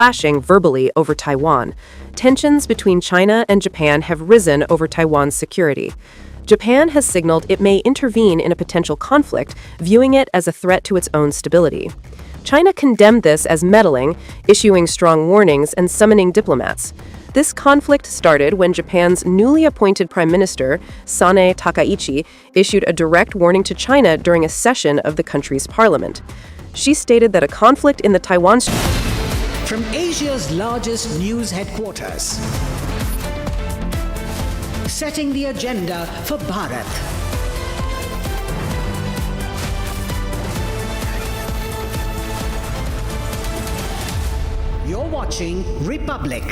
clashing verbally over Taiwan. Tensions between China and Japan have risen over Taiwan's security. Japan has signaled it may intervene in a potential conflict, viewing it as a threat to its own stability. China condemned this as meddling, issuing strong warnings and summoning diplomats. This conflict started when Japan's newly appointed Prime Minister, Sanae Takaichi, issued a direct warning to China during a session of the country's parliament. She stated that a conflict in the Taiwan From Asia's largest news headquarters, setting the agenda for Bharat. You're watching Republic.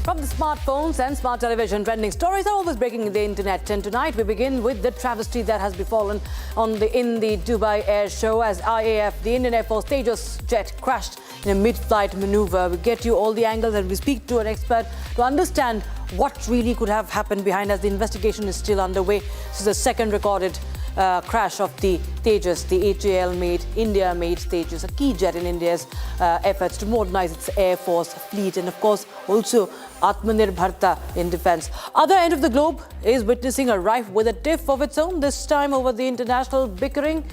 From the smartphones and smart television, trending stories are always breaking in the internet. And tonight we begin with the travesty that has befallen in the Dubai Airshow as IAF, the Indian Air Force Tejas jet, crashed in a mid-flight maneuver. We get you all the angles and we speak to an expert to understand what really could have happened behind as the investigation is still underway. This is the second recorded crash of the Tejas, the HAL-made, India-made Tejas, a key jet in India's efforts to modernize its air force fleet and, of course, also Atmanirbharta in defense. Other end of the globe is witnessing a rife with a tiff of its own, this time over the international bickering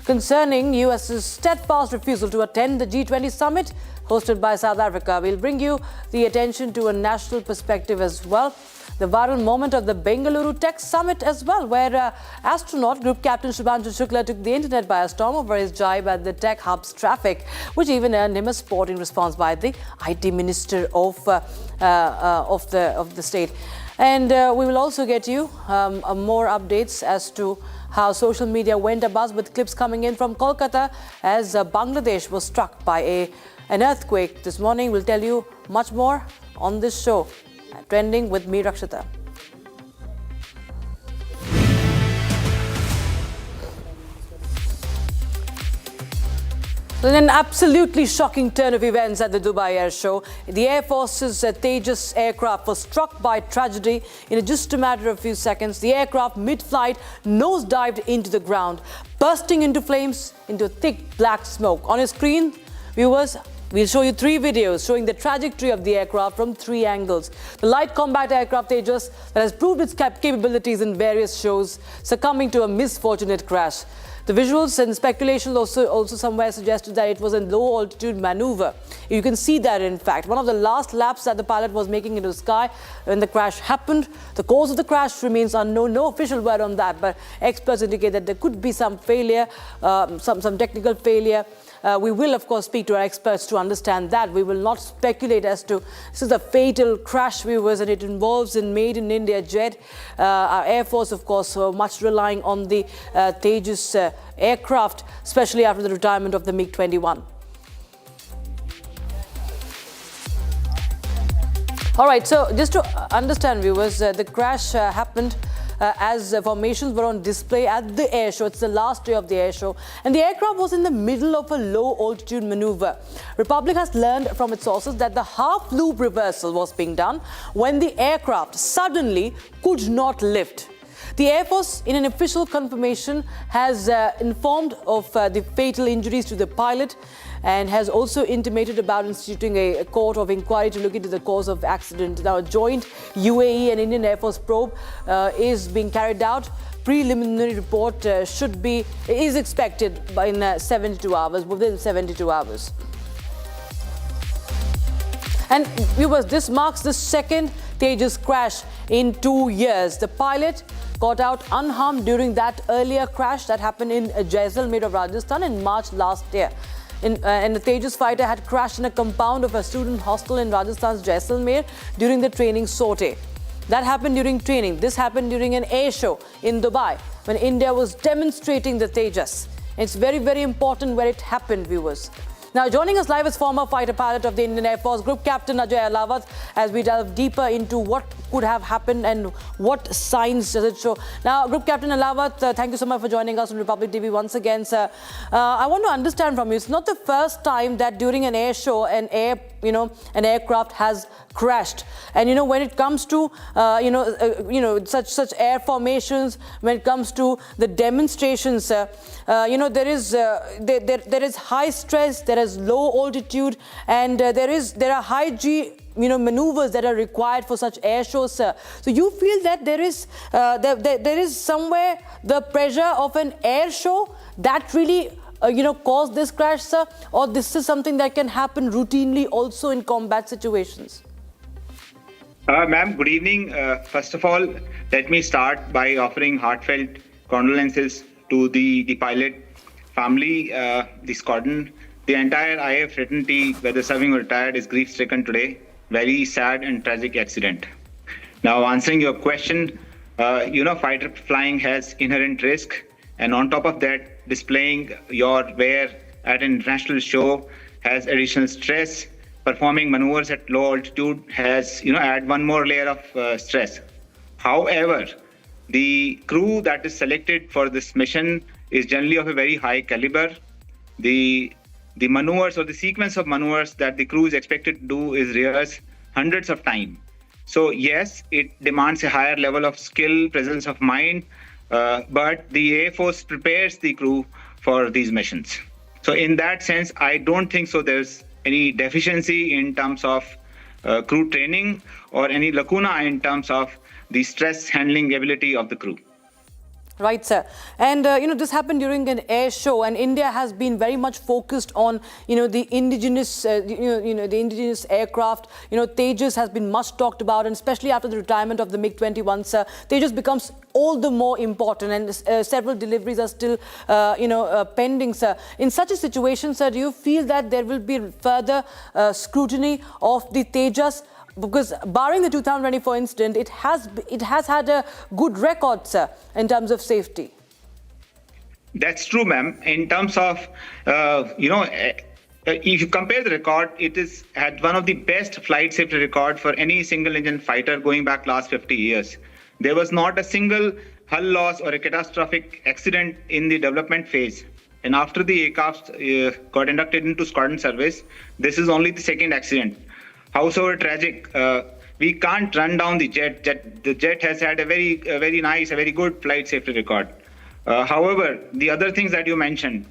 concerning US's steadfast refusal to attend the G20 summit hosted by South Africa. We'll bring you the attention to a national perspective as well. The viral moment of the Bengaluru Tech Summit as well, where astronaut Group Captain Shubhanshu Shukla took the internet by a storm over his jibe at the tech hub's traffic, which even earned him a spot in response by the IT Minister of the state. And we will also get you more updates as to how social media went abuzz with clips coming in from Kolkata as Bangladesh was struck by an earthquake this morning. We'll tell you much more on this show. Trending with me, Rakshita. In an absolutely shocking turn of events at the Dubai Airshow, the Air Force's Tejas aircraft was struck by tragedy in just a matter of a few seconds. The aircraft, mid-flight, nosedived into the ground, bursting into flames into thick black smoke. On your screen, viewers, we'll show you 3 videos showing the trajectory of the aircraft from 3 angles. The light combat aircraft Tejas that has proved its capabilities in various shows, succumbing to a misfortunate crash. The visuals and speculation also somewhere suggested that it was a low-altitude maneuver. You can see that, in fact. One of the last laps that the pilot was making into the sky when the crash happened. The cause of the crash remains unknown. No official word on that, but experts indicate that there could be some failure, some technical failure. We will, of course, speak to our experts to understand that. We will not speculate as to this is a fatal crash, viewers, and it involves a made-in-India jet. Our Air Force, of course, much relying on the Tejas aircraft, especially after the retirement of the MiG-21. All right, so just to understand, viewers, the crash happened as formations were on display at the air show. It's the last day of the air show, and the aircraft was in the middle of a low-altitude maneuver. Republic has learned from its sources that the half-loop reversal was being done when the aircraft suddenly could not lift. The Air Force, in an official confirmation, has informed of the fatal injuries to the pilot and has also intimated about instituting a court of inquiry to look into the cause of accident. Now, a joint UAE and Indian Air Force probe is being carried out. Preliminary report is expected in 72 hours, within 72 hours. And viewers, this marks the second Tejas crash in 2 years. The pilot got out unharmed during that earlier crash that happened in Jaisalmer of Rajasthan in March last year. And the Tejas fighter had crashed in a compound of a student hostel in Rajasthan's Jaisalmer during the training sortie. That happened during training. This happened during an air show in Dubai when India was demonstrating the Tejas. It's very, very important where it happened, viewers. Now, joining us live is former fighter pilot of the Indian Air Force, Group Captain Ajay Alawat, as we delve deeper into what could have happened and what signs does it show? Now, Group Captain Alawat, thank you so much for joining us on Republic TV once again, sir. I want to understand from you, it's not the first time that during an air show, an aircraft has crashed. And, when it comes to, such air formations, when it comes to the demonstrations, there is high stress, there is low altitude, and there are high G maneuvers that are required for such air shows, sir. So you feel that there is somewhere the pressure of an air show that really caused this crash, sir, or this is something that can happen routinely also in combat situations? Ma'am, good evening. First of all, let me start by offering heartfelt condolences to the pilot family, the squadron. The entire IAF fraternity, whether serving or retired, is grief-stricken today. Very sad and tragic accident. Now, answering your question, fighter flying has inherent risk. And on top of that, displaying your wear at an international show has additional stress. Performing maneuvers at low altitude has, add one more layer of stress. However, the crew that is selected for this mission is generally of a very high caliber. The maneuvers or the sequence of maneuvers that the crew is expected to do is rehearsed hundreds of times. So yes, it demands a higher level of skill, presence of mind, but the Air Force prepares the crew for these missions. So in that sense, I don't think so there's any deficiency in terms of crew training or any lacuna in terms of the stress handling ability of the crew. Right, sir. And, this happened during an air show, and India has been very much focused on, the indigenous, the indigenous aircraft. Tejas has been much talked about, and especially after the retirement of the MiG-21, sir, Tejas becomes all the more important, and several deliveries are still, pending, sir. In such a situation, sir, do you feel that there will be further scrutiny of the Tejas? Because barring the 2024 incident, it has had a good record, sir, in terms of safety. That's true, ma'am. In terms of, if you compare the record, it is had one of the best flight safety record for any single engine fighter going back last 50 years. There was not a single hull loss or a catastrophic accident in the development phase. And after the aircraft got inducted into squadron service, this is only the second accident. Howsoever tragic, we can't run down the jet. The jet has had a very nice, a very good flight safety record. However, the other things that you mentioned,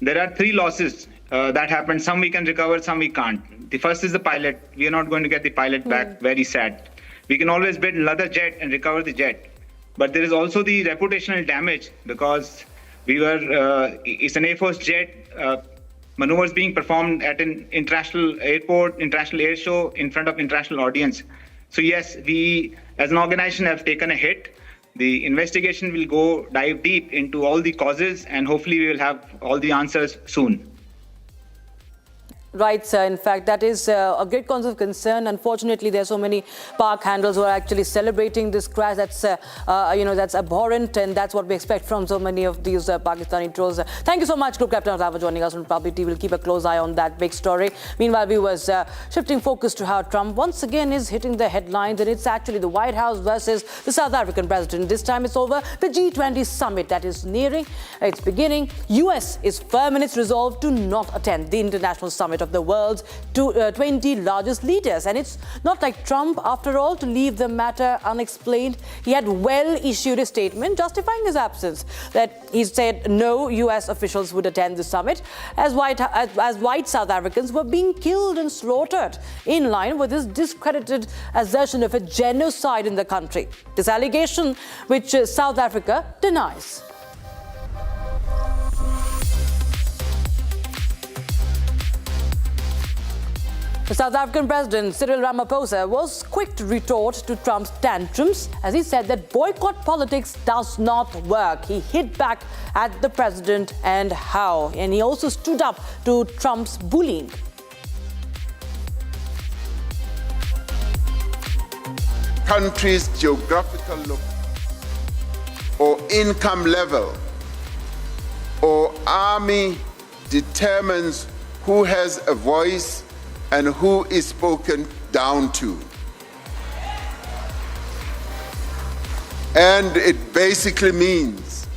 there are three losses that happened. Some we can recover, some we can't. The first is the pilot. We are not going to get the pilot back. Very sad. We can always build another jet and recover the jet. But there is also the reputational damage because it's an Air Force jet. Maneuvers being performed at an international airport, international air show in front of international audience. So yes, we as an organization have taken a hit. The investigation will dive deep into all the causes, and hopefully we will have all the answers soon. Right, sir. In fact, that is a great cause of concern. Unfortunately, there are so many park handlers who are actually celebrating this crash. That's, that's abhorrent, and that's what we expect from so many of these Pakistani trolls. Thank you so much, Group Captain Alawat, for joining us on Republic TV. We'll keep a close eye on that big story. Meanwhile, viewers, shifting focus to how Trump once again is hitting the headlines, and it's actually the White House versus the South African president. This time it's over the G20 summit that is nearing its beginning. US is firm in its resolve to not attend the international summit of the world's 20 largest leaders. And it's not like Trump, after all, to leave the matter unexplained. He had issued a statement justifying his absence, that he said no US officials would attend the summit as white South Africans were being killed and slaughtered, in line with his discredited assertion of a genocide in the country. This allegation, which South Africa denies. The South African President Cyril Ramaphosa was quick to retort to Trump's tantrums as he said that boycott politics does not work. He hit back at the president and how. And he also stood up to Trump's bullying. Country's geographical look or income level or army determines who has a voice and who is spoken down to. And it basically means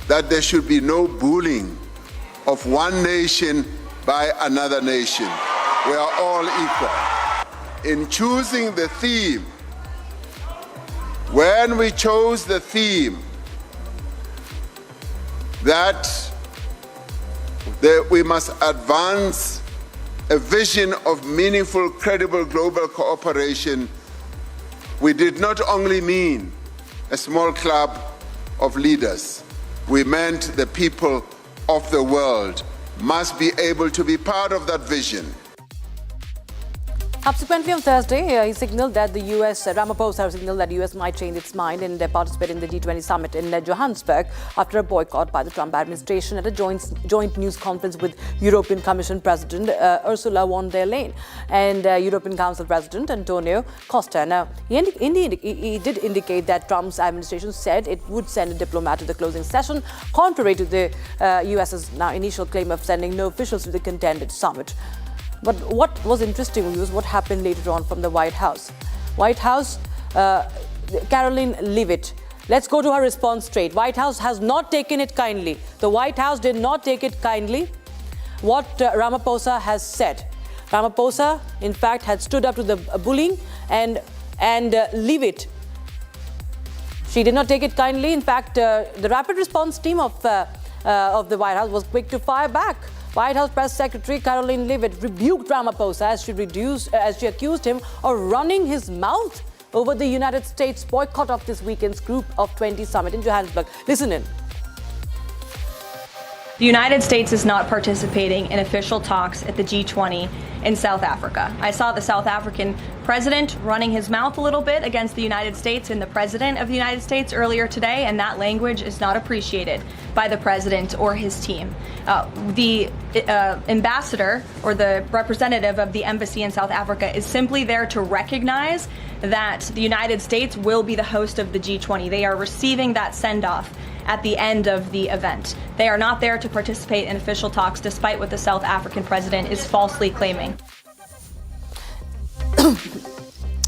that there should be no bullying of one nation by another nation. We are all equal. In choosing the theme, when we chose the theme that we must advance a vision of meaningful, credible global cooperation, we did not only mean a small club of leaders. We meant the people of the world must be able to be part of that vision. Subsequently on Thursday, he signaled that the US, Ramaphosa signaled that the US might change its mind and participate in the G20 summit in Johannesburg after a boycott by the Trump administration at a joint news conference with European Commission President Ursula von der Leyen and European Council President Antonio Costa. Now, he did indicate that Trump's administration said it would send a diplomat to the closing session, contrary to the US's now initial claim of sending no officials to the contended summit. But what was interesting was what happened later on from the White House. White House, Caroline Leavitt. Let's go to her response straight. White House has not taken it kindly. The White House did not take it kindly what Ramaphosa has said. Ramaphosa, in fact, had stood up to the bullying and Leavitt. She did not take it kindly. In fact, the rapid response team of the White House was quick to fire back. White House Press Secretary Caroline Leavitt rebuked Ramaphosa as she accused him of running his mouth over the United States boycott of this weekend's Group of 20 summit in Johannesburg. Listen in. The United States is not participating in official talks at the G20 in South Africa. I saw the South African president running his mouth a little bit against the United States and the president of the United States earlier today, and that language is not appreciated by the president or his team. The ambassador or the representative of the embassy in South Africa is simply there to recognize that the United States will be the host of the G20. They are receiving that send-off at the end of the event. They are not there to participate in official talks, despite what the South African president is falsely claiming.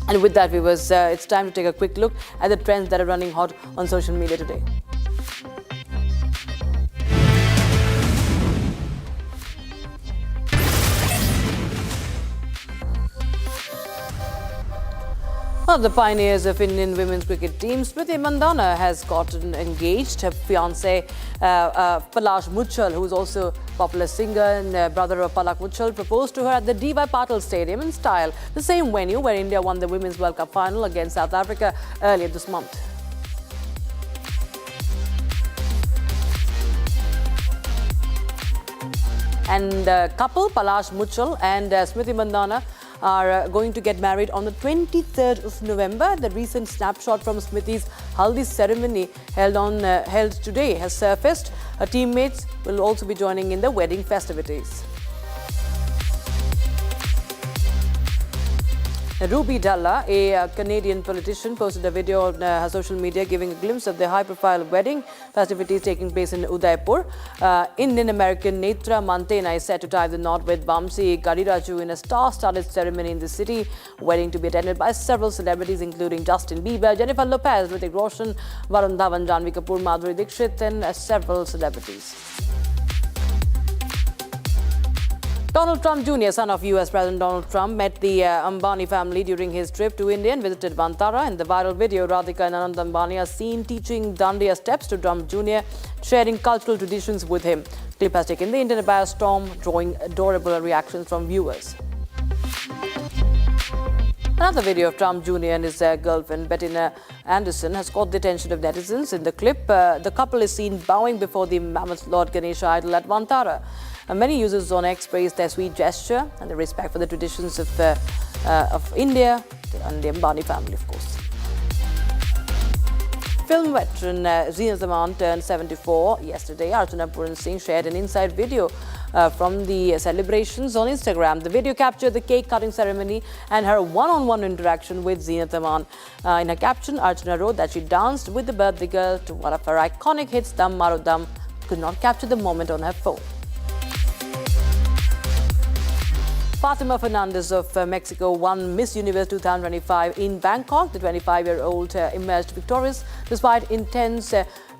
And with that, viewers, it's time to take a quick look at the trends that are running hot on social media today. One of the pioneers of Indian women's cricket team, Smriti Mandhana, has gotten engaged. Her fiancé, Palash Muchal, who is also a popular singer and brother of Palak Muchal, proposed to her at the D.Y. Patil Stadium in style, the same venue where India won the Women's World Cup final against South Africa earlier this month. And couple Palash Muchal and Smriti Mandhana are going to get married on the 23rd of November. The recent snapshot from Smriti's Haldi ceremony held today has surfaced. Her teammates will also be joining in the wedding festivities. Ruby Dalla, a Canadian politician, posted a video on her social media giving a glimpse of the high-profile wedding festivities taking place in Udaipur. Indian-American Netra Mantena is set to tie the knot with Vamsi Gariraju in a star-studded ceremony in the city. Wedding to be attended by several celebrities, including Justin Bieber, Jennifer Lopez, Hrithik Roshan, Varun Dhawan, Janhvi Kapoor, Madhuri Dixit, and several celebrities. Donald Trump Jr., son of US President Donald Trump, met the Ambani family during his trip to India and visited Vantara. In the viral video, Radhika and Anand Ambani are seen teaching Dandiya steps to Trump Jr., sharing cultural traditions with him. The clip has taken the internet by a storm, drawing adorable reactions from viewers. Another video of Trump Jr. and his girlfriend, Bettina Anderson, has caught the attention of netizens. In the clip, the couple is seen bowing before the mammoth Lord Ganesha idol at Vantara. Many users on X praised their sweet gesture and their respect for the traditions of India and the Ambani family, of course. Film veteran Zeenat Aman turned 74 yesterday. Archana Puran Singh shared an inside video from the celebrations on Instagram. The video captured the cake-cutting ceremony and her one-on-one interaction with Zeenat Aman. In her caption, Archana wrote that she danced with the birthday girl to one of her iconic hits, Dam Maro Dam, could not capture the moment on her phone. Fatima Fernandez of Mexico won Miss Universe 2025 in Bangkok. The 25-year-old emerged victorious despite intense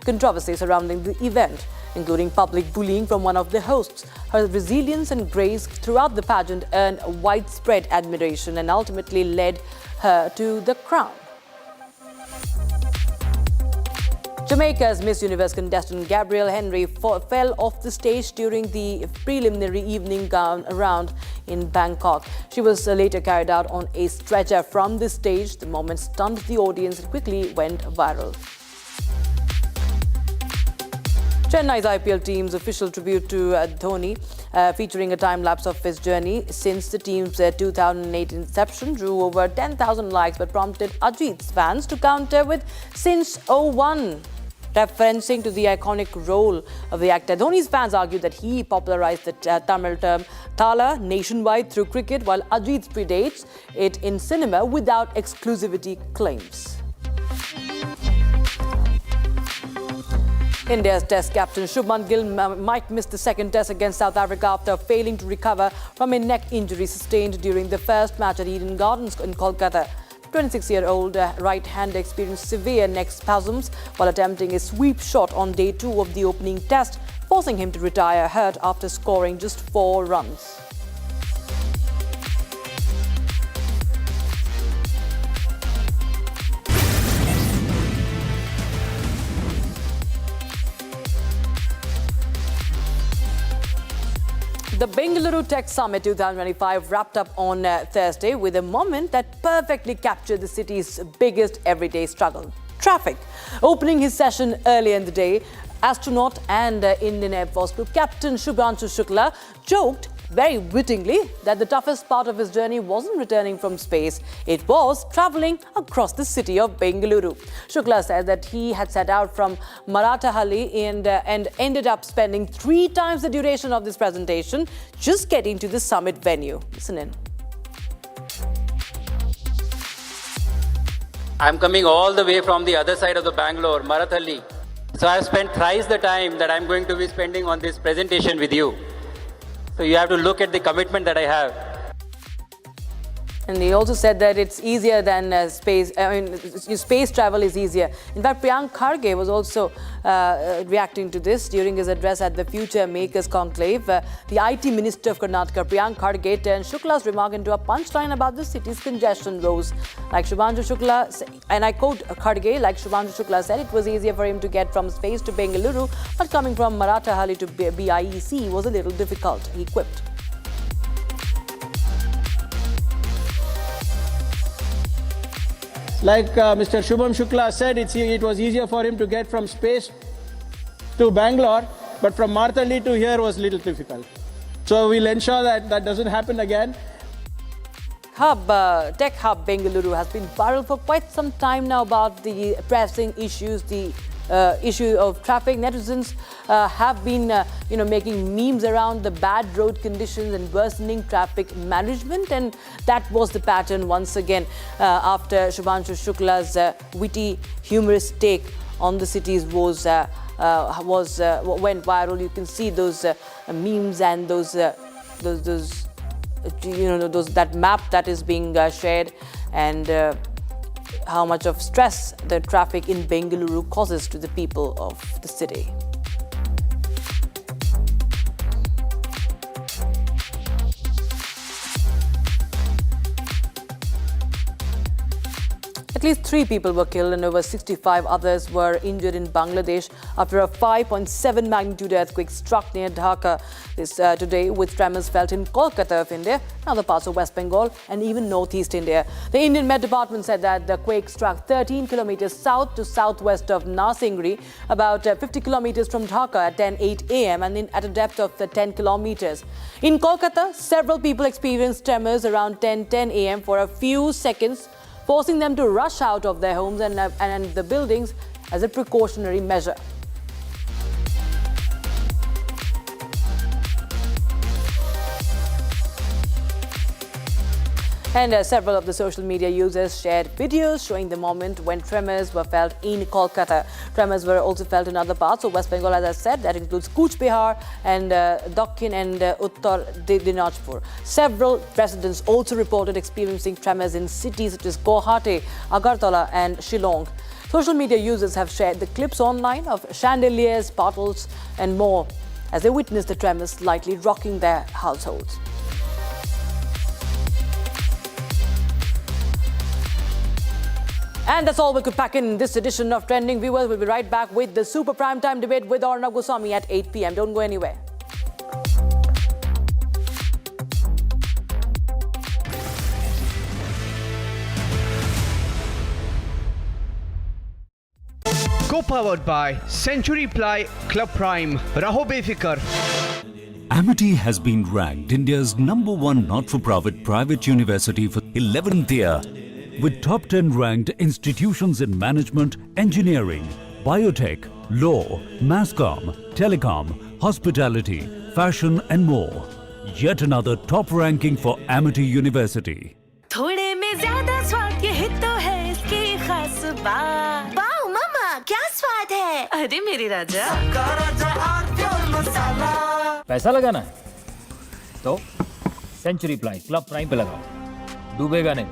controversy surrounding the event, including public bullying from one of the hosts. Her resilience and grace throughout the pageant earned widespread admiration and ultimately led her to the crown. Jamaica's Miss Universe contestant Gabrielle Henry fell off the stage during the preliminary evening gown round in Bangkok. She was later carried out on a stretcher from the stage. The moment stunned the audience and quickly went viral. Chennai's IPL team's official tribute to Dhoni, featuring a time-lapse of his journey since the team's 2008 inception, drew over 10,000 likes but prompted Ajit's fans to counter with "since '01." Referencing to the iconic role of the actor. Dhoni's fans argued that he popularized the Tamil term Thala nationwide through cricket, while Ajit predates it in cinema without exclusivity claims. India's Test captain Shubman Gill might miss the second Test against South Africa after failing to recover from a neck injury sustained during the first match at Eden Gardens in Kolkata. 26-year-old right-hander experienced severe neck spasms while attempting a sweep shot on day 2 of the opening Test, forcing him to retire hurt after scoring just 4 runs. The Bengaluru Tech Summit 2025 wrapped up on Thursday with a moment that perfectly captured the city's biggest everyday struggle: traffic. Opening his session earlier in the day, astronaut and Indian Air Force Group Captain Shubhanshu Shukla joked very wittingly that the toughest part of his journey wasn't returning from space, it was travelling across the city of Bengaluru. Shukla said that he had set out from Marathahalli and ended up spending 3 times the duration of this presentation just getting to the summit venue. Listen in. I'm coming all the way from the other side of the Bangalore, Marathahalli. So I've spent thrice the time that I'm going to be spending on this presentation with you. So you have to look at the commitment that I have. And he also said that it's easier than space. Space travel is easier. In fact, Priyank Kharge was also reacting to this during his address at the Future Makers Conclave. The IT Minister of Karnataka, Priyank Kharge, turned Shukla's remark into a punchline about the city's congestion woes. Like Shubhanshu Shukla, and I quote Kharge, like Shubhanshu Shukla said, it was easier for him to get from space to Bengaluru, but coming from Marathahalli to BIEC was a little difficult, he quipped. Like Mr. Shubham Shukla said, it was easier for him to get from space to Bangalore, but from Marathahalli to here was a little difficult. So we'll ensure that that doesn't happen again. Tech Hub Bengaluru has been viral for quite some time now about the pressing issues, the issue of traffic. Netizens have been making memes around the bad road conditions and worsening traffic management, and that was the pattern once again after Shubhanshu Shukla's witty, humorous take on the city's woes went viral. You can see those memes and that map that is being shared, and how much of stress the traffic in Bengaluru causes to the people of the city. At least 3 people were killed and over 65 others were injured in Bangladesh after a 5.7 magnitude earthquake struck near Dhaka today, with tremors felt in Kolkata of India, and other parts of West Bengal and even northeast India. The Indian Met Department said that the quake struck 13 kilometers south to southwest of Nasingri, about 50 kilometers from Dhaka at 10:08 a.m. and at a depth of 10 kilometers. In Kolkata, several people experienced tremors around 10:10 a.m. for a few seconds, forcing them to rush out of their homes and the buildings as a precautionary measure. And several of the social media users shared videos showing the moment when tremors were felt in Kolkata. Tremors were also felt in other parts of West Bengal, as I said. That includes Cooch Behar and Dakhin and Uttar Dinajpur. Several residents also reported experiencing tremors in cities such as Guwahati, Agartala and Shillong. Social media users have shared the clips online of chandeliers, bottles and more as they witnessed the tremors slightly rocking their households. And that's all we could pack in this edition of Trending. Viewers, we'll be right back with the super prime time debate with Arnab Goswami at 8 p.m. Don't go anywhere. Co-powered by Century Ply Club Prime. Raho befikar. Amity has been ranked India's #1 not-for-profit private university for 11th year, with top 10 ranked institutions in management, engineering, biotech, law, mass comm, telecom, hospitality, fashion and more. Yet another top ranking for Amity University. थोड़े में ज़्यादा स्वाद ये ही तो है इसकी खास बात। वाओ मामा, क्या स्वाद है? अरे मेरे राजा। पैसा लगाना है तो सेंचुरी प्लाई क्लब प्राइम पे लगाओ। डूबेगा नहीं,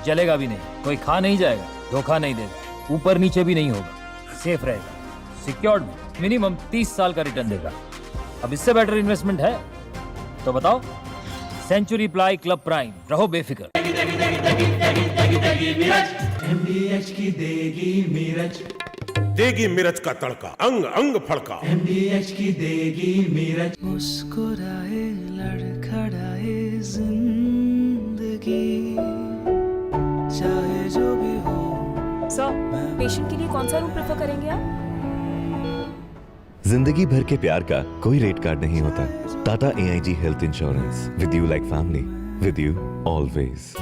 जलेगा भी नहीं, कोई खा नहीं जाएगा, धोखा नहीं देगा, ऊपर नीचे भी नहीं होगा, सेफ रहेगा, सिक्योर्ड में मिनिमम 30 साल का रिटर्न देगा। अब इससे बेटर इन्वेस्टमेंट है तो बताओ। सेंचुरी प्लाई क्लब प्राइम, रहो बेफिक्र। MDH की देगी मिर्च का तड़का, अंग अंग फड़का। MDH की देगी मिर्च। मुस्कुराए लड़खड़ाए जिंदगी, चाहे जो भी हो। सर, पेशेंट के लिए कौन सा रूम प्रेफर करेंगे आप? जिंदगी भर के प्यार का कोई रेट कार्ड नहीं होता। Tata AIG health insurance, with you like family, with you always.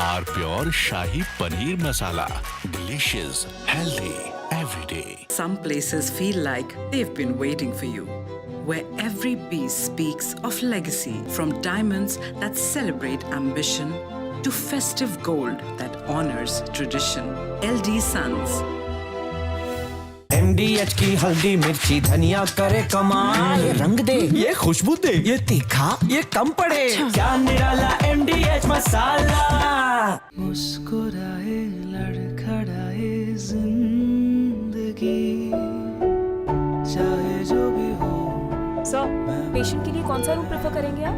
Our pure Shahi Paneer Masala. Delicious, healthy, every day. Some places feel like they've been waiting for you, where every piece speaks of legacy, from diamonds that celebrate ambition to festive gold that honors tradition. LD Sons. MDH की हल्दी मिर्ची धनिया करे कमाल, ये रंग दे, ये खुशबू दे, ये तीखा, ये कम पड़े, क्या निराला MDH मसाला। मुस्कुराए लड़खड़ाए जिंदगी, चाहे जो भी हो। सर, पेशेंट के लिए कौन सा रूम प्रेफर करेंगे आप?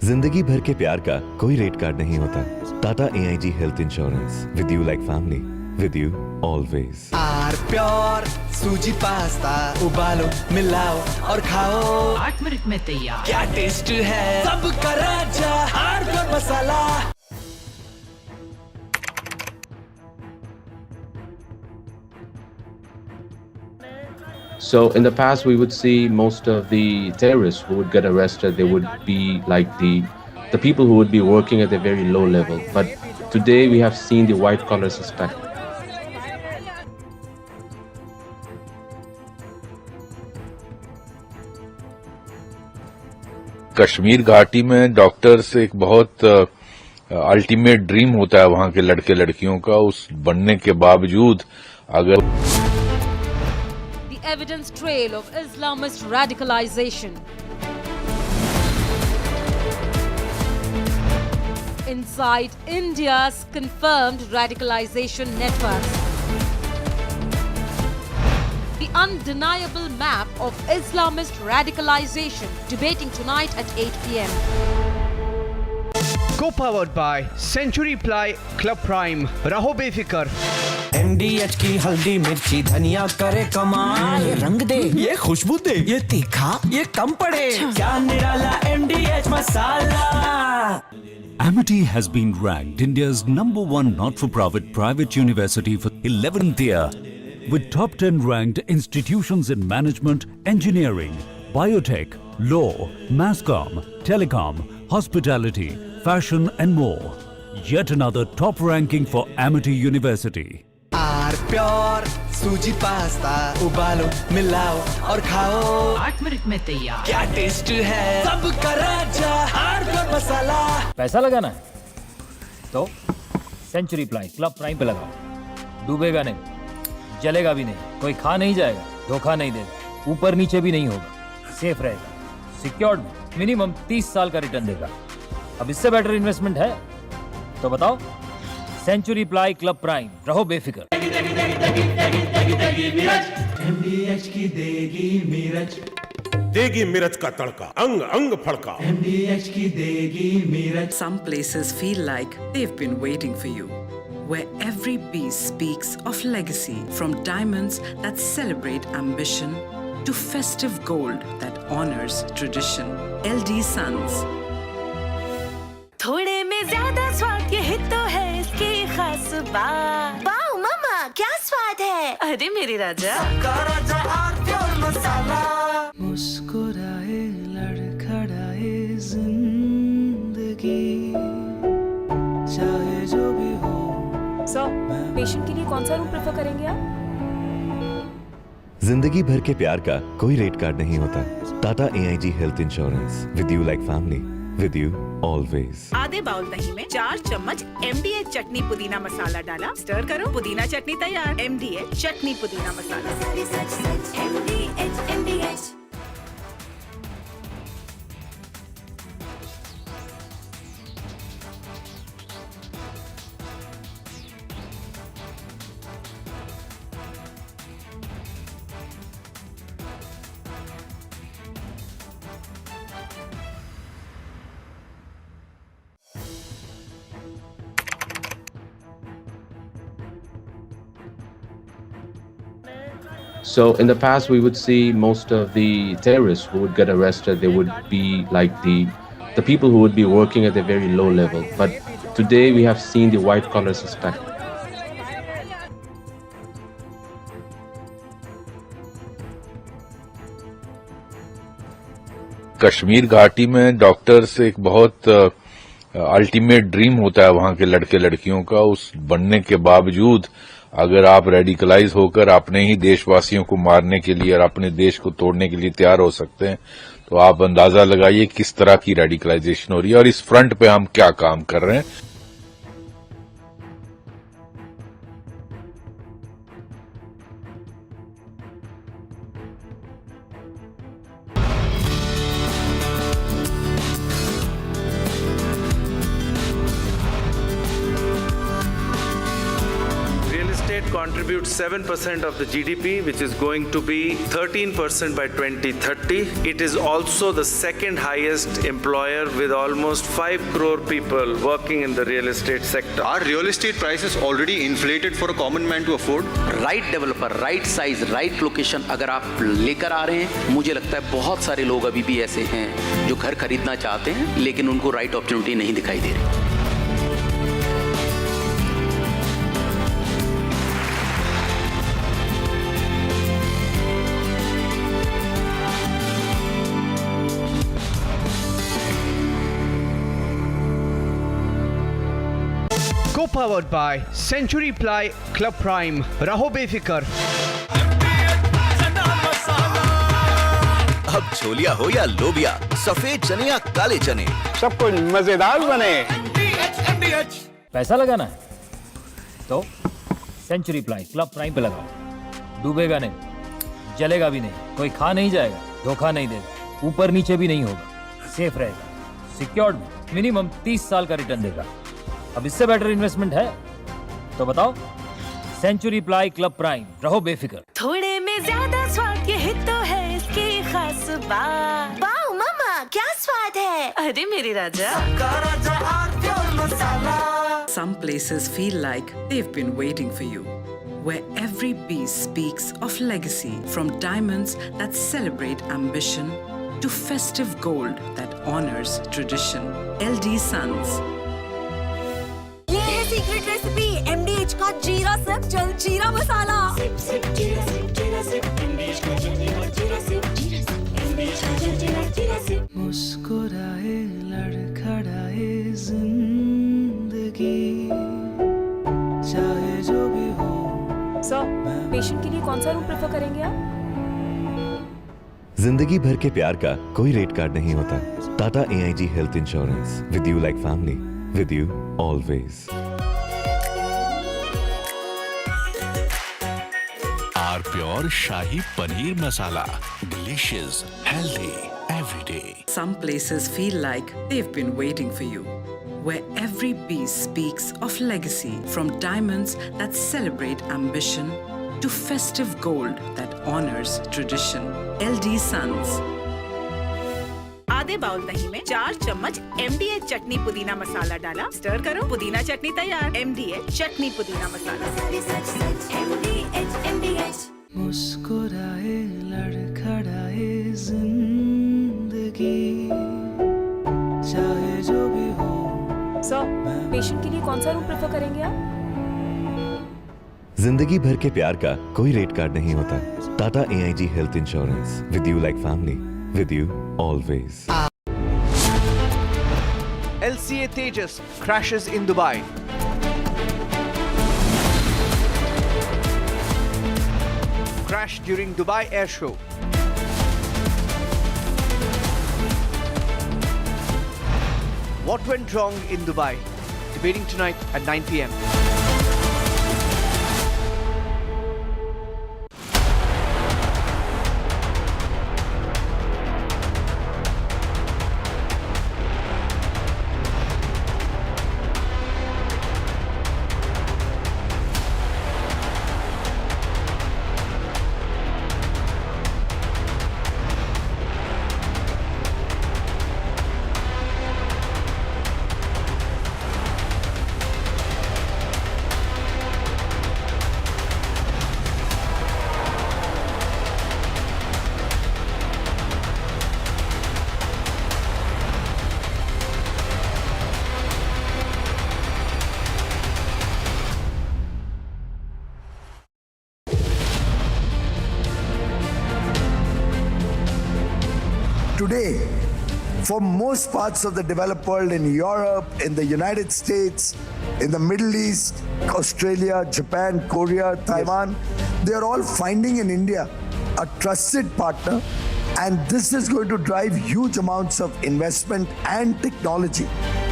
जिंदगी भर के प्यार का कोई रेट कार्ड नहीं होता। Tata AIG health insurance, with you like family, with you always. Are pure suji pasta, उबालो मिलाओ और खाओ, 8 मिनट में तैयार। क्या टेस्ट है, सबका राजा R pure masala. So in the past, we would see most of the terrorists who would get arrested, they would be like the people who would be working at a very low level. But today we have seen the white collar suspect. Kashmir घाटी में doctors एक बहुत ultimate dream होता है वहां के लड़के लड़कियों का, उस बनने के बावजूद अगर The evidence trail of Islamist radicalization. Inside India's confirmed radicalization networks. The undeniable map of Islamist radicalization, debating tonight at 8 p.m. Co-powered by Century Ply Club Prime. Raho befikar. MDH की हल्दी मिर्ची धनिया करे कमाल, ये रंग दे, ये खुशबू दे, ये तीखा, ये कम पड़े, क्या निराला MDH masala. Amity has been ranked India's #1 not-for-profit private university for 11th year, with top 10 ranked institutions in management, engineering, biotech, law, mass comm, telecom, hospitality, fashion and more. Yet another top ranking for Amity University. Are pure suji pasta, उबालो मिलाओ और खाओ, 8 minute में तैयार। क्या taste है, सबका राजा आर प्योर मसाला। पैसा लगाना है तो सेंचुरी प्लाई क्लब प्राइम पे लगाओ, डूबेगा नहीं, जलेगा भी नहीं, कोई खा नहीं जाएगा, धोखा नहीं देगा, ऊपर नीचे भी नहीं होगा, सेफ रहेगा, सिक्योर्ड, मिनिमम 30 साल का रिटर्न देगा। अब इससे बेटर इन्वेस्टमेंट है तो बताओ। सेंचुरी प्लाई क्लब प्राइम, रहो बेफिक्र। MDH की देगी मिर्च, देगी मिर्च का तड़का, अंग अंग फड़का। MDH की देगी मिर्च। Some places feel like they've been waiting for you, where every piece speaks of legacy, from diamonds that celebrate ambition to festive gold that honors tradition. LD Sons. थोड़े में ज्यादा स्वाद, यही तो है इसकी खास बात। वाओ मामा क्या स्वाद है, अरे मेरे राजा। मुस्कुराए लड़खड़ाए जिंदगी, चाहे जो भी हो। सर, पेशेंट के लिए कौन सा रूम प्रेफर करेंगे आप? जिंदगी भर के प्यार का कोई रेट कार्ड नहीं होता। Tata AIG health insurance, with you like family, with you always. आधे बाउल दही में 4 चम्मच MDH चटनी पुदीना मसाला डाला, स्टर करो, पुदीना चटनी तैयार। MDH चटनी पुदीना मसाला। MDH। So in the past, we would see most of the terrorists who would get arrested. They would be like the people who would be working at a very low level. But today, we have seen the white collar suspect. Kashmir घाटी में doctors एक बहुत ultimate dream होता है वहां के लड़के लड़कियों का। उस बनने के बावजूद अगर आप रेडिकलाइज होकर अपने ही देशवासियों को मारने के लिए और अपने देश को तोड़ने के लिए तैयार हो सकते हैं, तो आप अंदाजा लगाइए किस तरह की रेडिकलाइजेशन हो रही है और इस फ्रंट पे हम क्या काम कर रहे हैं। Contributes 7% of the GDP, which is going to be 13% by 2030. It is also the second highest employer with almost 5 crore people working in the real estate sector. Are real estate prices already inflated for a common man to afford? Right developer, right size, right location अगर आप लेकर आ रहे हैं, मुझे लगता है बहुत सारे लोग अभी भी ऐसे हैं जो घर खरीदना चाहते हैं लेकिन उनको राइट अपॉर्चुनिटी नहीं दिखाई दे रही। Co-powered by Century Ply Club Prime, रहो बेफिक्र। अब छोलिया हो या लोबिया, सफेद चने या काले चने, सब कुछ मजेदार बने। पैसा लगाना है तो सेंचुरी प्लाई क्लब प्राइम पे लगाओ, डूबेगा नहीं, जलेगा भी नहीं, कोई खा नहीं जाएगा, धोखा नहीं देगा, ऊपर नीचे भी नहीं होगा, सेफ रहेगा, सिक्योर्ड, मिनिमम 30 साल का रिटर्न देगा। अब इससे बेटर इन्वेस्टमेंट है तो बताओ। सेंचुरी प्लाई क्लब प्राइम, रहो बेफिक्र। थोड़े में ज्यादा स्वाद, यही तो है इसकी खास बात। वाओ मामा क्या स्वाद है, अरे मेरे राजा। Some places feel like they've been waiting for you, where every piece speaks of legacy, from diamonds that celebrate ambition to festive gold that honors tradition. LD Sons. ये है सीक्रेट रेसिपी, MDH का जीरा SIP जल जीरा मसाला। मुस्कुराए लड़खड़ाए जिंदगी, चाहे जो भी हो। सर, पेशेंट के लिए कौन सा रूम प्रेफर करेंगे आप? जिंदगी भर के प्यार का कोई रेट कार्ड नहीं होता। Tata AIG health insurance, with you like family, with you always. Our Pure Shahi Paneer Masala. Delicious, healthy, every day. Some places feel like they've been waiting for you, where every piece speaks of legacy, from diamonds that celebrate ambition to festive gold that honors tradition. LD Sons. आधे bowl दही में 4 चम्मच MDH चटनी पुदीना मसाला डाला, stir करो, पुदीना चटनी तैयार। MDH चटनी पुदीना मसाला। MDH। मुस्कुराए लड़खड़ाए जिंदगी चाहे जो भी हो। सर, पेशेंट के लिए कौन सा रूम प्रेफर करेंगे आप? जिंदगी भर के प्यार का कोई रेट कार्ड नहीं होता। Tata AIG health insurance, with you like family, with you always. LCA Tejas crashes in Dubai. Crash during Dubai Airshow. What went wrong in Dubai? Debating tonight at 9 p.m. Today, for most parts of the developed world, in Europe, in the United States, in the Middle East, Australia, Japan, Korea, Taiwan, they are all finding in India a trusted partner, and this is going to drive huge amounts of investment and technology,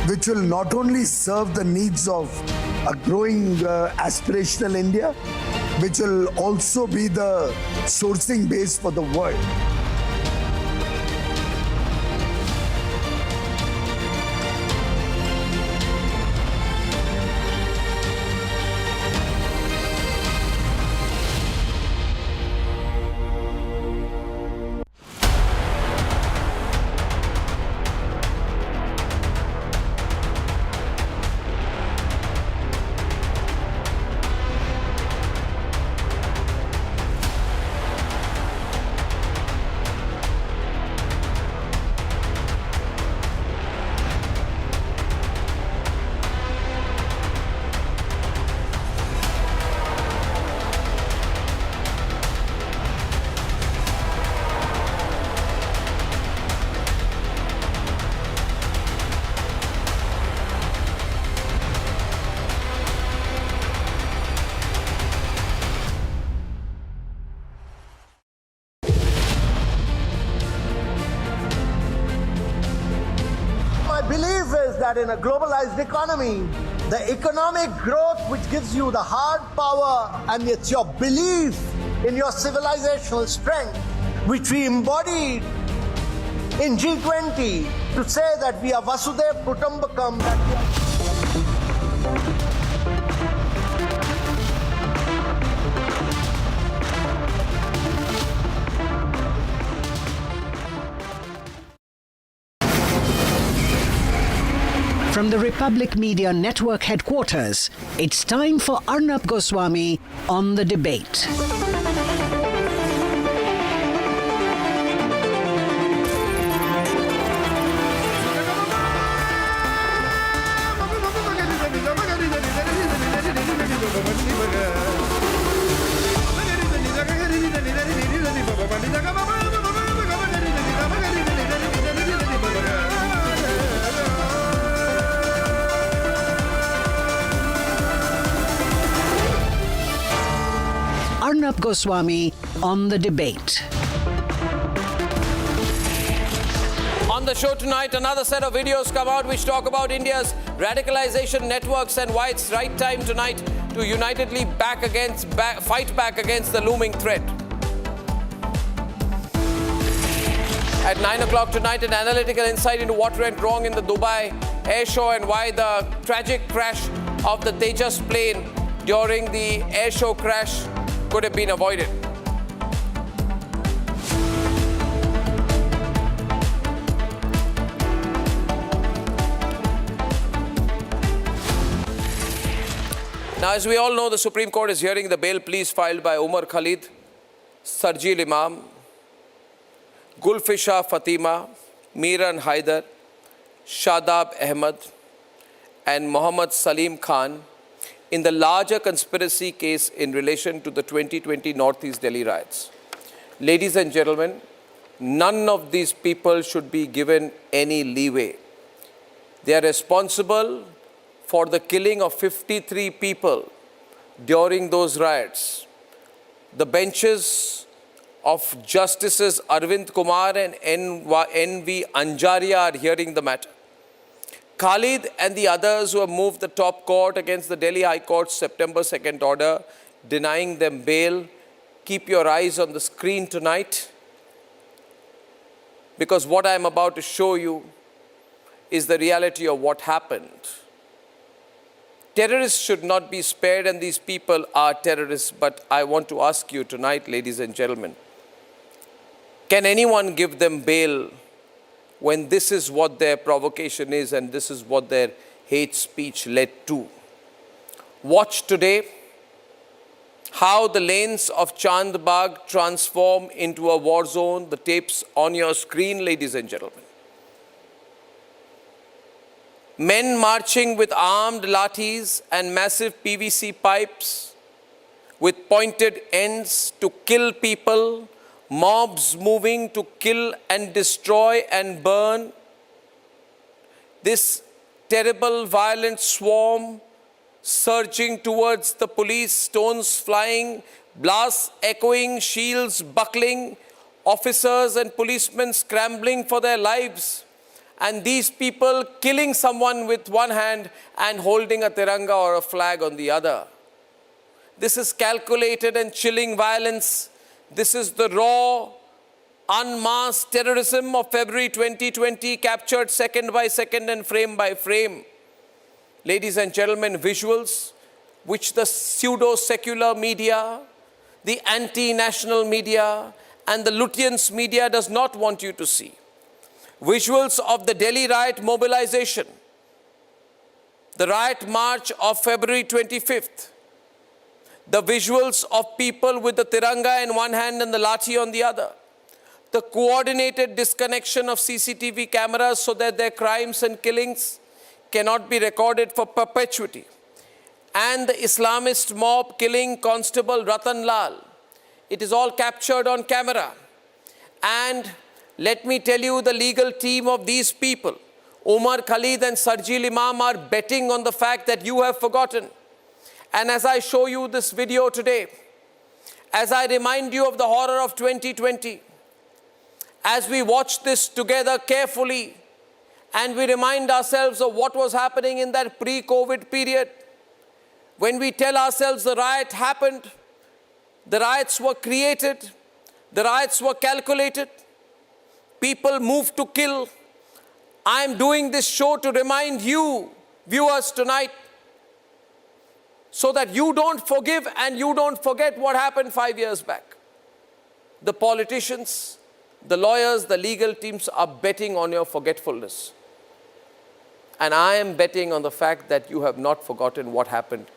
which will not only serve the needs of a growing aspirational India, which will also be the sourcing base for the world. belief is that in a globalized economy, the economic growth which gives you the hard power and it's your belief in your civilizational strength, which we embodied in G20 to say that we are Vasudev Kutumbakam, that we are From the Republic Media Network headquarters, it's time for Arnab Goswami on the debate. Arnab Goswami on the debate. On On the show tonight, another set of videos come out which talk about India's radicalization networks and why it's right time tonight to unitedly fight back against the looming threat. At 9 o'clock tonight, an analytical insight into what went wrong in the Dubai Airshow and why the tragic crash of the Tejas plane during the Airshow crash could have been avoided. Now, as we all know, the Supreme Court is hearing the bail pleas filed by Umar Khalid, Sarjil Imam, Gulfisha Fatima, Miran Haider, Shadab Ahmed, and Mohammad Salim Khan in the larger conspiracy case in relation to the 2020 Northeast Delhi riots. Ladies and gentlemen, none of these people should be given any leeway. They are responsible for the killing of 53 people during those riots. The benches of Justices Arvind Kumar and N.V. Anjaria are hearing the matter. Khalid and the others who have moved the top court against the Delhi High Court's September 2nd order denying them bail, keep your eyes on the screen tonight, because what I am about to show you is the reality of what happened. Terrorists should not be spared, and these people are terrorists. But I want to ask you tonight, ladies and gentlemen, can anyone give them bail when this is what their provocation is and this is what their hate speech led to? Watch today how the lanes of Chandbagh transform into a war zone. The tapes on your screen, ladies and gentlemen. Men marching with armed lathis and massive PVC pipes with pointed ends to kill people, mobs moving to kill and destroy and burn. This terrible violent swarm surging towards the police, stones flying, blasts echoing, shields buckling, officers and policemen scrambling for their lives. And these people killing someone with one hand and holding a tiranga or a flag on the other. This is calculated and chilling violence. This is the raw, unmasked terrorism of February 2020, captured second by second and frame by frame. Ladies and gentlemen, visuals which the pseudo-secular media, the anti-national media, and the Lutyens media does not want you to see. Visuals of the Delhi riot mobilization, the riot march of February 25th, the visuals of people with the tiranga in one hand and the lathi on the other, the coordinated disconnection of CCTV cameras so that their crimes and killings cannot be recorded for perpetuity, and the Islamist mob killing Constable Ratan Lal. It is all captured on camera. And let me tell you, the legal team of these people, Umar Khalid and Sarjil Imam, are betting on the fact that you have forgotten. And as I show you this video today, as I remind you of the horror of 2020, as we watch this together carefully, and we remind ourselves of what was happening in that pre-COVID period, when we tell ourselves the riot happened, the riots were created, the riots were calculated, people moved to kill. I am doing this show to remind you, viewers, tonight, so that you don't forgive and you don't forget what happened 5 years back. The politicians, the lawyers, the legal teams are betting on your forgetfulness. And I am betting on the fact that you have not forgotten what happened.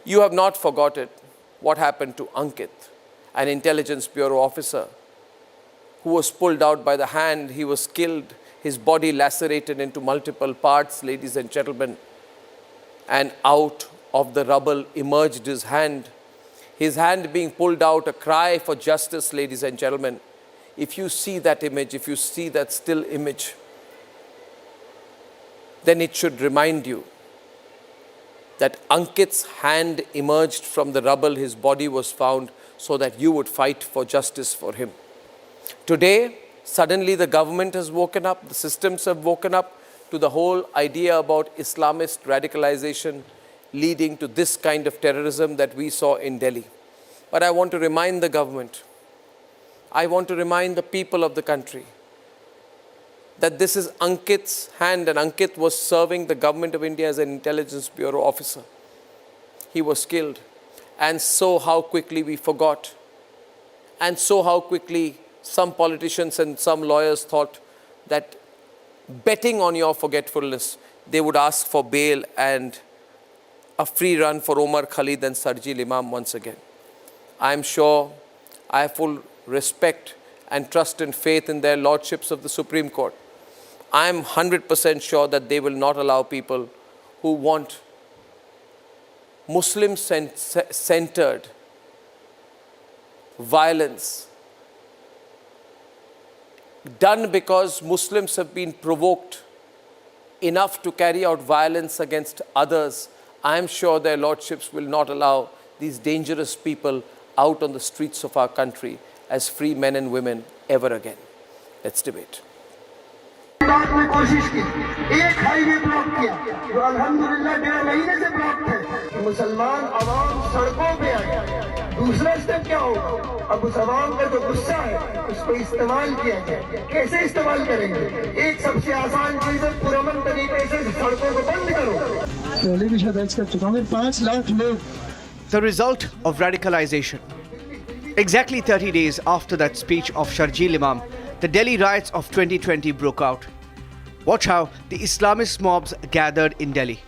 You have not forgotten what happened to Ankit, an intelligence bureau officer who was pulled out by the hand. He was killed, his body lacerated into multiple parts, ladies and gentlemen. And out of the rubble emerged his hand being pulled out, a cry for justice, ladies and gentlemen. If you see that image, if you see that still image, then it should remind you that Ankit's hand emerged from the rubble, his body was found, so that you would fight for justice for him. Today, Suddenly the government has woken up, the systems have woken up to the whole idea about Islamist radicalization leading to this kind of terrorism that we saw in Delhi. But I want to remind the government, I want to remind the people of the country that this is Ankit's hand, and Ankit was serving the government of India as an intelligence bureau officer. He was killed. And so how quickly we forgot. And so how quickly some politicians and some lawyers thought that betting on your forgetfulness, they would ask for bail and a free run for Omar Khalid and Sarjil Imam once again. I am sure, I have full respect and trust and faith in their lordships of the Supreme Court. I am 100% sure that they will not allow people who want Muslim-centered violence done because Muslims have been provoked enough to carry out violence against others. I am sure their lordships will not allow these dangerous people out on the streets of our country as free men and women ever again. Let's debate. बात में कोशिश की एक highway block किया जो अल्हम्दुलिल्लाह 1.5 महीने से ब्लॉक थे कि मुसलमान आवाम सड़कों पे आए दूसरा स्टेप क्या होगा अब उस आवाम का जो गुस्सा है उसको इस्तेमाल किया जाए कैसे इस्तेमाल करेंगे एक सबसे आसान चीज है पुरअमन तरीके से सड़कों को बंद करो पहले भी शायद कर चुका हूं 5 लाख लोग. The result of radicalization. Exactly 30 days after that speech of Sharjeel Imam, the Delhi riots of 2020 broke out. Watch how the Islamist mobs gathered in Delhi.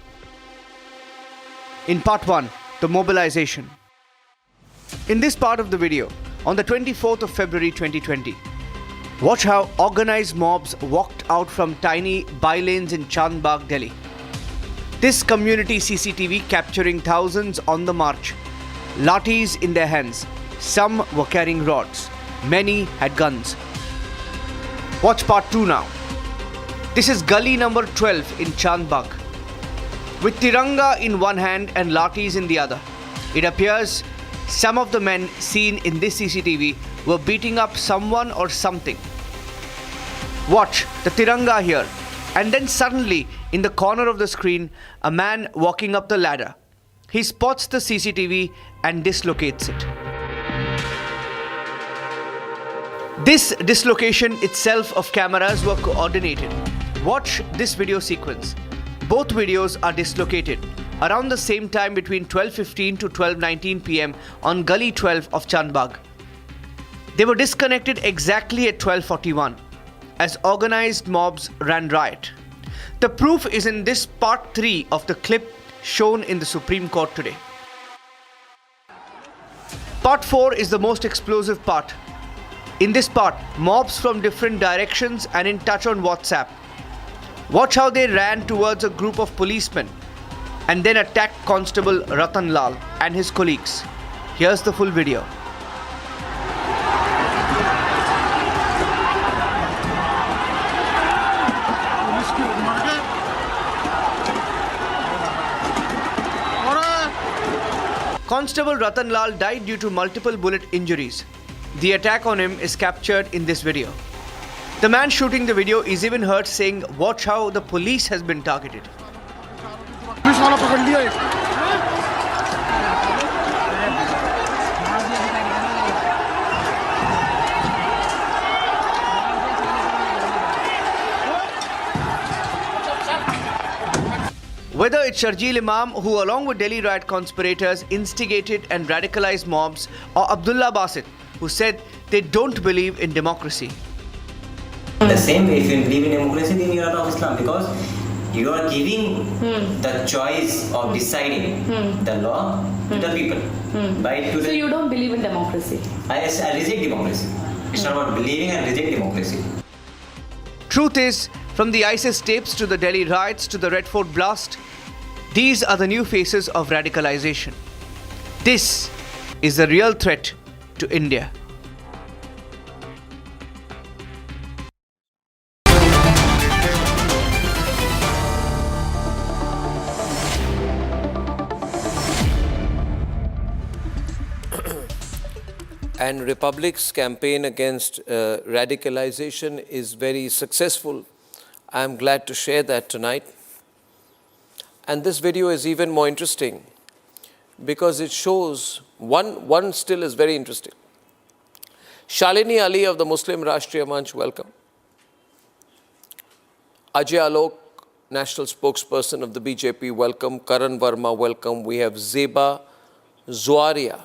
In part 1, the mobilization. In this part of the video, on the 24th of February 2020, watch how organized mobs walked out from tiny by-lanes in Chandbagh, Delhi. This community CCTV capturing thousands on the march, lathis in their hands. Some were carrying rods. Many had guns. Watch part 2 now. This is gully number 12 in Chandbagh. With Tiranga in one hand and lathis in the other, it appears some of the men seen in this CCTV were beating up someone or something. Watch the Tiranga here, and then suddenly in the corner of the screen, a man walking up the ladder. He spots the CCTV and dislocates it. This dislocation itself of cameras were coordinated. Watch this video sequence. Both videos are dislocated around the same time between 12:15 to 12:19 p.m. on Gully 12 of Chandbagh. They were disconnected exactly at 12:41 as organized mobs ran riot. The proof is in this part 3 of the clip shown in the Supreme Court today. Part 4 is the most explosive part. In this part, mobs from different directions and in touch on WhatsApp. Watch how they ran towards a group of policemen and then attacked Constable Ratan Lal and his colleagues. Here's the full video. Constable Ratan Lal died due to multiple bullet injuries. The attack on him is captured in this video. The man shooting the video is even heard saying, "Watch how the police has been targeted." Whether it's Sharjeel Imam, who along with Delhi riot conspirators instigated and radicalized mobs, or Abdullah Basit, who said they don't believe in democracy. The same way, if you believe in democracy, then you are not Islam, because you are giving the choice of deciding the law to the people. So you don't believe in democracy? I reject democracy. It's not about believing, I reject democracy. Truth is, from the ISIS tapes to the Delhi riots to the Red Fort blast, these are the new faces of radicalization. This is the real threat to India. and Republic's campaign against radicalization is very successful. I'm glad to share that tonight. And this video is even more interesting because it shows, one still is very interesting. Shalini Ali of the Muslim Rashtriya Manch, welcome. Ajay Alok, national spokesperson of the BJP, welcome. Karan Verma, welcome. We have Zeba Zuaria.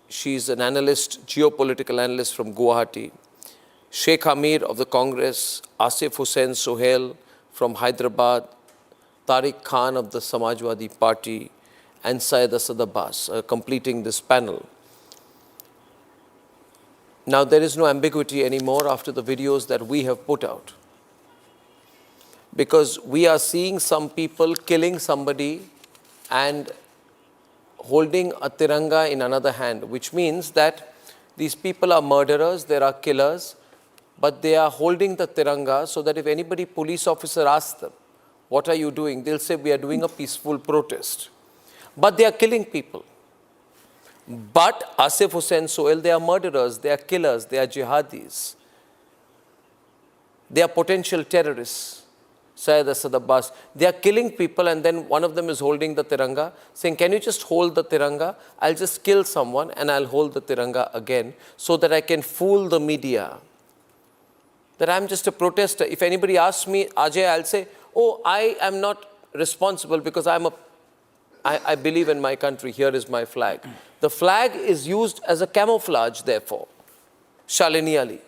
She's an analyst, geopolitical analyst from Guwahati. Sheikh Amir of the Congress, Asif Hussain Sohail from Hyderabad, Tariq Khan of the Samajwadi Party, and Syed Asad Abbas completing this panel. Now, there is no ambiguity anymore after the videos that we have put out, because we are seeing some people killing somebody and holding a tiranga in another hand, which means that these people are murderers, they are killers, but they are holding the tiranga so that if anybody, police officer, asks them, what are you doing? They'll say, we are doing a peaceful protest. But they are killing people. But Asif Hussain Sohail, they are murderers, they are killers, they are jihadis. They are potential terrorists. Syed Asad Abbas, they are killing people, and then one of them is holding the tiranga, saying, can you just hold the tiranga? I'll just kill someone and I'll hold the tiranga again so that I can fool the media that I'm just a protester. If anybody asks me, Ajay, I'll say, oh, I am not responsible because I believe in my country, here is my flag. The flag is used as a camouflage, therefore. Shalini Ali.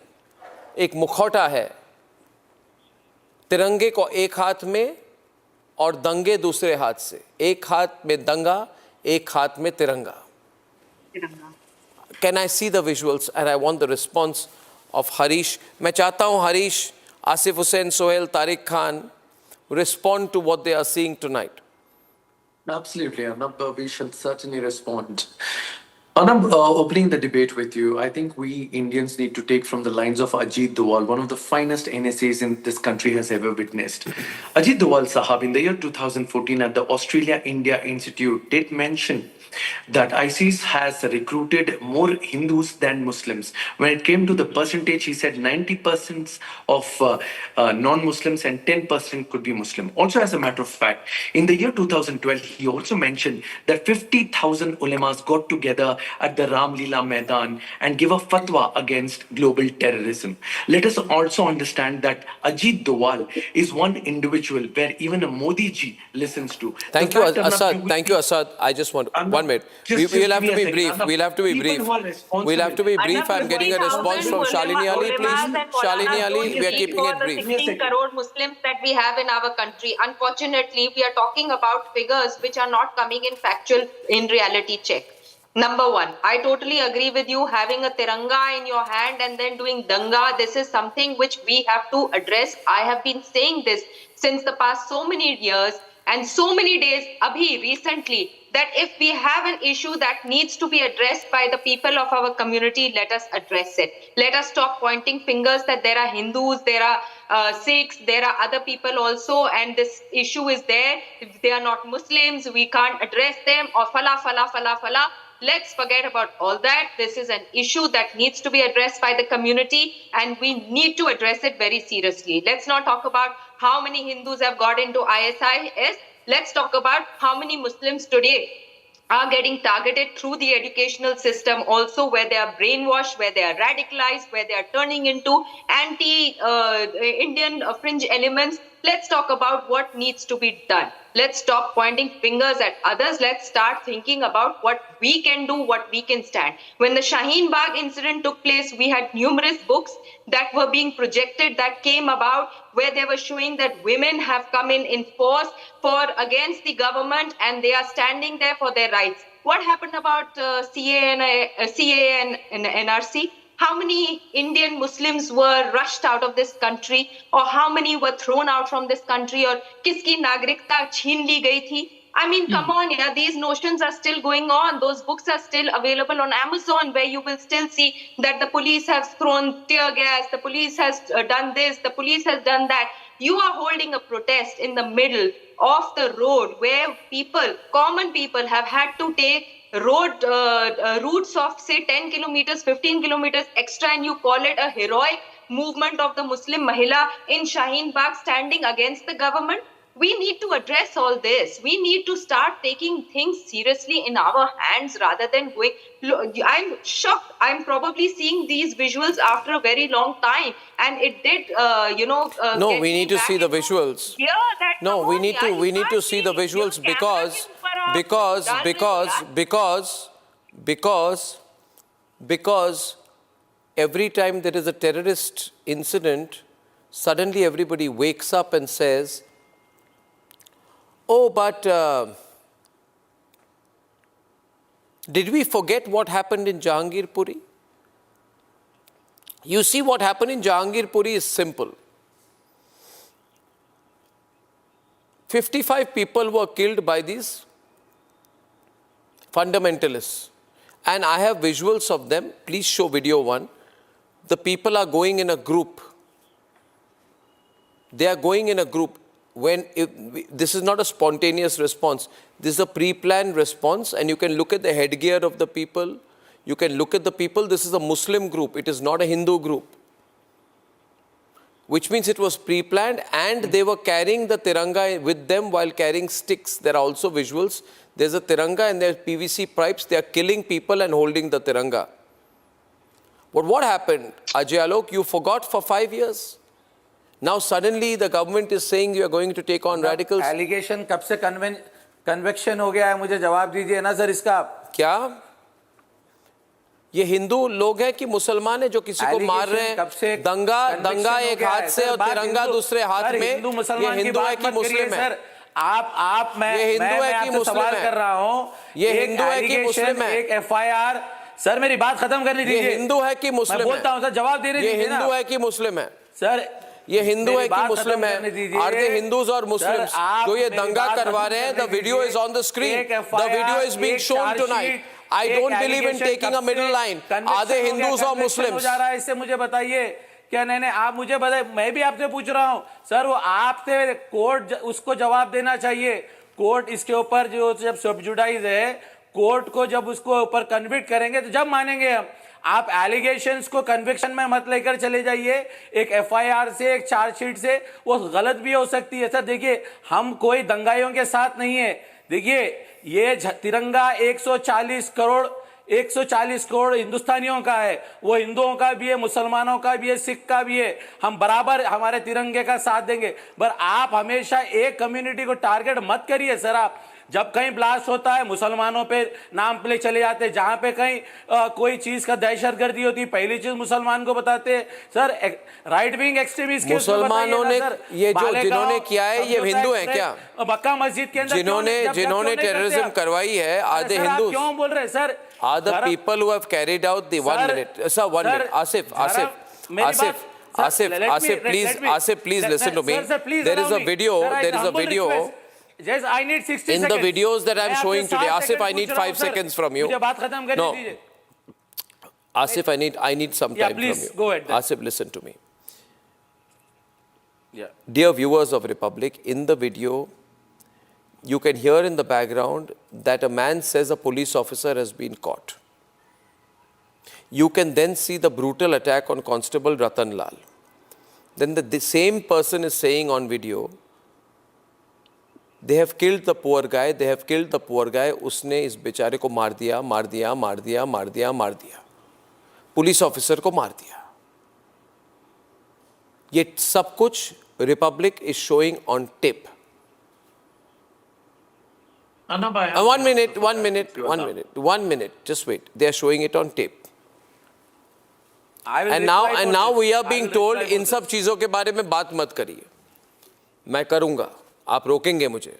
एक मुखौटा है, तिरंगे को एक हाथ में और दंगे दूसरे हाथ से, एक हाथ में दंगा, एक हाथ में तिरंगा. Can I see the visuals? And I want the response of Harish. मैं चाहता हूँ Harish, Asif Hussain Sohail, Tariq Khan respond to what they are seeing tonight. Absolutely, Arnab. We shall certainly respond. Arnab, opening the debate with you, I think we Indians need to take from the lines of Ajit Doval, one of the finest NSAs in this country has ever witnessed. Ajit Doval Sahab, in the year 2014 at the Australia-India Institute, did mention that ISIS has recruited more Hindus than Muslims. When it came to the percentage, he said 90% of non-Muslims and 10% could be Muslim. Also, as a matter of fact, in the year 2012, he also mentioned that 50,000 ulemas got together at the Ram Leela Maidan and give a fatwa against global terrorism. Let us also understand that Ajit Doval is one individual where even a Modi ji listens to. Thank you, Asad. Thank you, Asad. I just want 1 minute. We'll have to be brief. We'll have to be brief. We'll have to be brief. I'm getting a response from Shalini Ali. Please, Shalini Ali, we are keeping it brief. 16 crore Muslims that we have in our country. Unfortunately, we are talking about figures which are not coming in reality check. Number one, I totally agree with you. Having a tiranga in your hand and then doing danga, this is something which we have to address. I have been saying this since the past so many years and so many days, recently, that if we have an issue that needs to be addressed by the people of our community, let us address it. Let us stop pointing fingers that there are Hindus, there are Sikhs, there are other people also, and this issue is there. If they are not Muslims, we can't address them, or fala. Let's forget about all that. This is an issue that needs to be addressed by the community, and we need to address it very seriously. Let's not talk about how many Hindus have got into ISIS. Let's talk about how many Muslims today are getting targeted through the educational system also, where they are brainwashed, where they are radicalized, where they are turning into anti-Indian fringe elements. Let's talk about what needs to be done. Let's stop pointing fingers at others. Let's start thinking about what we can do, what we can stand. When the Shaheen Bagh incident took place, we had numerous books that were being projected that came about where they were showing that women have come in force against the government and they are standing there for their rights. What happened about CA and NRC? How many Indian Muslims were rushed out of this country, or how many were thrown out from this country, or kiski nagrikta chhin li gayi thi? I mean, come on, these notions are still going on. Those books are still available on Amazon, where you will still see that the police has thrown tear gas, the police has done this, the police has done that. You are holding a protest in the middle of the road where common people have had to take routes of say 10 kilometers, 15 kilometers extra, and you call it a heroic movement of the Muslim Mahila in Shaheen Bagh standing against the government? We need to address all this. We need to start taking things seriously in our hands rather than going. Look, I'm shocked. I'm probably seeing these visuals after a very long time, and it did, no, we need to see the visuals. No, we need to see the visuals because every time there is a terrorist incident, suddenly everybody wakes up and says, oh, but did we forget what happened in Jahangirpuri? You see, what happened in Jahangirpuri is simple. 55 people were killed by these fundamentalists. And I have visuals of them. Please show video 1. The people are going in a group. They are going in a group. This is not a spontaneous response. This is a pre-planned response, and you can look at the headgear of the people. You can look at the people. This is a Muslim group. It is not a Hindu group. Which means it was pre-planned, and they were carrying the Tiranga with them while carrying sticks. There are also visuals. There's a Tiranga and there are PVC pipes. They are killing people and holding the Tiranga. But what happened? Ajay Alok, you forgot for 5 years. Now suddenly the government is saying you are going to take on radicals. Allegation कब से conviction हो गया है, मुझे जवाब दीजिए ना sir इसका. क्या? ये हिंदू लोग हैं कि मुसलमान हैं जो किसी को मार रहे हैं? दंगा एक हाथ से और तिरंगा दूसरे हाथ में. ये हिंदू है कि मुस्लिम है? मैं आपसे सवाल कर रहा हूँ. ये हिंदू है कि मुस्लिम है? एक FIR. सर मेरी बात खत्म करने दीजिए. ये हिंदू है कि मुस्लिम है? मैं बोलता हूँ सर, जवाब दे रहे. ये हिंदू है कि मुस्लिम है? सर ये हिंदू है कि मुस्लिम है? आर दे हिंदूज और मुस्लिम्स जो ये दंगा करवा रहे हैं? The video is on the screen. The video is being shown tonight. I don't believe in taking a middle line. Are they Hindus or Muslims? जा रहा है, इससे मुझे बताइए. क्या नहीं, आप मुझे बताइए. मैं भी आपसे पूछ रहा हूं सर, वो आपसे कोर्ट उसको जवाब देना चाहिए. कोर्ट इसके ऊपर जो जब सब्जुडाइज है, कोर्ट को जब उसको ऊपर कन्विक्ट करेंगे तो जब मानेंगे हम. आप एलिगेशंस को कन्विक्शन में मत लेकर चले जाइए. एक FIR से, एक चार्जशीट से वो गलत भी हो सकती है. सर देखिए, हम कोई दंगाइयों के साथ नहीं है. देखिए, ये तिरंगा 140 करोड़ हिंदुस्तानियों का है. वो हिंदुओं का भी है, मुसलमानों का भी है, सिख का भी है. हम बराबर हमारे तिरंगे का साथ देंगे. पर आप हमेशा एक कम्युनिटी को टारगेट मत करिए सर. आप जब कहीं ब्लास्ट होता है, मुसलमानों पे नाम पे चले जाते हैं. जहां पे कहीं कोई चीज का दहशतगर्दी होती है, पहली चीज मुसलमान को बताते हैं. सर राइट विंग एक्सट्रीमिस्ट के मुसलमानों ने ये जो जिन्होंने किया है, ये हिंदू हैं क्या? मक्का मस्जिद के अंदर जिन्होंने टेररिज्म करवाई है, आर दे हिंदू? क्यों बोल रहे sir? Are the people who have carried out the 1 minute? Sir, 1 minute. Asif, please listen to me. There is a video. Yes, I need 60 seconds. In the videos that I'm showing today, Asif, I need 5 seconds from you. No. Asif, I need some time from you. Please go ahead. Asif, listen to me. Yeah. Dear viewers of Republic, in the video, you can hear in the background that a man says a police officer has been caught. You can then see the brutal attack on Constable Ratan Lal. Then the same person is saying on video, they have killed the poor guy, उसने इस बेचारे को मार दिया. Police officer को मार दिया. ये सब कुछ Republic is showing on tape. One minute. Just wait. They are showing it on tape. And now we are being told इन सब चीजों के बारे में बात मत करिए. मैं करूंगा. आप रोकेंगे मुझे.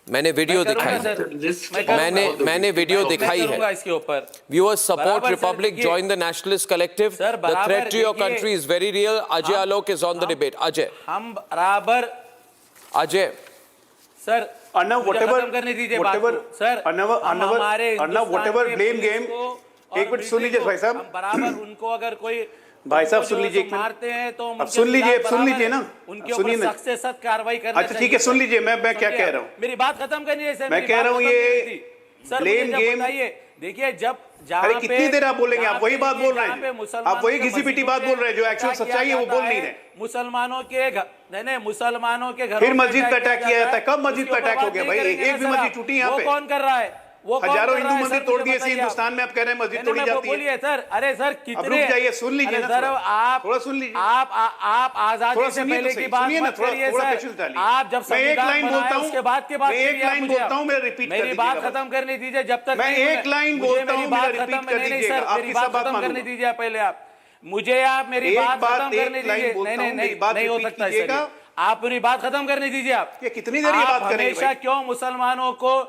मैंने वीडियो दिखाई है. मैंने वीडियो दिखाई है. Viewers, support Republic. Join the Nationalist Collective. The threat to your country is very real. Ajay Alok is on the debate. Ajay. हम बराबर. Ajay. Sir. Arnab, whatever blame game, एक मिनट सुन लीजिए भाई साहब. बराबर उनको अगर कोई भाई साहब सुन लीजिए, मारते हैं तो अब सुन लीजिए ना, उनके ऊपर सख्त कार्रवाई करना. अच्छा ठीक है, सुन लीजिए. मैं क्या कह रहा हूँ, मेरी बात खत्म करनी है. मैं कह रहा हूँ सर Blame मुझे जब game- बताइए, देखिए जब अरे कितनी देर आप बोलेंगे? आप वही बात बोल रहे हैं, आप वही घिसी पिटी बात बोल रहे हैं, जो एक्चुअल सच्चाई है वो बोल नहीं रहे। मुसलमानों के नहीं मुसलमानों के घरों फिर पे मस्जिद पे अटैक किया जाता है। कब मस्जिद पे अटैक हो गया भाई? एक भी मस्जिद टूटी यहाँ पे? वो कौन कर रहा है? वो हजारों हिंदू मंदिर तोड़ दिए हिंदुस्तान में, आप कह रहे हैं मस्जिद तोड़ी जाती है। बोलिए सर, अरे सर अब कितने, रुक जाइए, सुन लीजिए ना सर आप थोड़ा सुन लीजिए। आप आजादी से पहले की बात मत करिए सर। आप जब मैं एक लाइन बोलता हूँ, उसके बाद मैं एक लाइन बोलता हूँ, मेरा रिपीट कर मेरी दीजिएगा बात खत्म करने दीजिए। जब तक मैं एक लाइन बोलता हूँ, मेरा रिपीट कर दीजिएगा। मेरी बात खत्म करने दीजिए पहले। आप मुझे आप मेरी बात खत्म करने दीजिए। नहीं हो सकता है, आप मेरी बात खत्म करने दीजिए। आप कितनी देर ये बात करेंगे? हमेशा क्यों मुसलमानों को